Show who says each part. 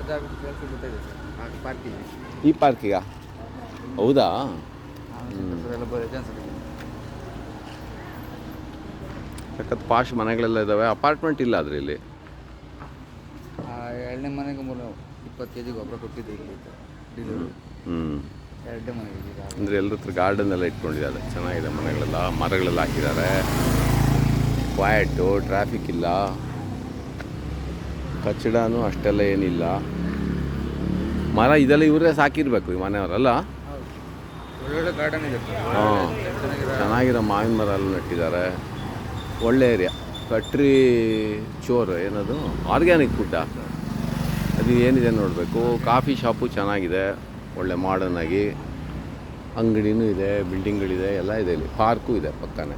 Speaker 1: ಕೆಲಸ ಗೊತ್ತಾಗಿದೆ ಸರ್ ಪಾರ್ಕಿಗೆ.
Speaker 2: ಈ ಪಾರ್ಕಿಗ? ಹೌದಾ? ಸಖತ್ ಪಾಶ್ ಮನೆಗಳೆಲ್ಲ ಇದ್ದಾವೆ. ಅಪಾರ್ಟ್ಮೆಂಟ್ ಇಲ್ಲ ಆದರೆ ಇಲ್ಲಿ.
Speaker 1: ಎರಡನೇ ಮನೆಗೆ 20 kg ಗೊಬ್ಬರ ಕೊಟ್ಟಿದ್ದು ಇಲ್ಲಿ ಡೀಲರು. ಎರಡನೇ ಮನೆಗೆ
Speaker 2: ಅಂದರೆ ಎಲ್ಲರ ಹತ್ರ ಗಾರ್ಡನ್ ಎಲ್ಲ ಇಟ್ಕೊಂಡಿದ್ದಾರೆ. ಚೆನ್ನಾಗಿದೆ ಮನೆಗಳೆಲ್ಲ, ಮರಗಳೆಲ್ಲ ಹಾಕಿದ್ದಾರೆ. ಕ್ವಾಯಟು, ಟ್ರಾಫಿಕ್ ಇಲ್ಲ, ಕಚ್ಚಡನೂ ಅಷ್ಟೆಲ್ಲ ಏನಿಲ್ಲ. ಮರ ಇದೆಲ್ಲ ಇವರೇ ಸಾಕಿರಬೇಕು ಈ ಮನೆಯವರಲ್ಲ.
Speaker 1: ಒಳ್ಳೊಳ್ಳೆ ಗಾರ್ಡನ್ ಇದೆ.
Speaker 2: ಹಾಂ, ಚೆನ್ನಾಗಿರೋ ಮಾವಿನ ಮರ ಎಲ್ಲ ನೆಟ್ಟಿದ್ದಾರೆ. ಒಳ್ಳೆ ಏರಿಯಾ. ಕಟ್ರಿ ಚೋರ್ ಏನದು ಆರ್ಗ್ಯಾನಿಕ್ ಫುಡ್ಡ, ಅದು ಏನಿದೆ ನೋಡಬೇಕು. ಕಾಫಿ ಶಾಪು ಚೆನ್ನಾಗಿದೆ, ಒಳ್ಳೆ ಮಾಡರ್ನ್ ಆಗಿ. ಅಂಗಡಿನೂ ಇದೆ, ಬಿಲ್ಡಿಂಗ್ಗಳಿದೆ, ಎಲ್ಲ ಇದೆ ಇಲ್ಲಿ. ಪಾರ್ಕು ಇದೆ ಪಕ್ಕನೇ.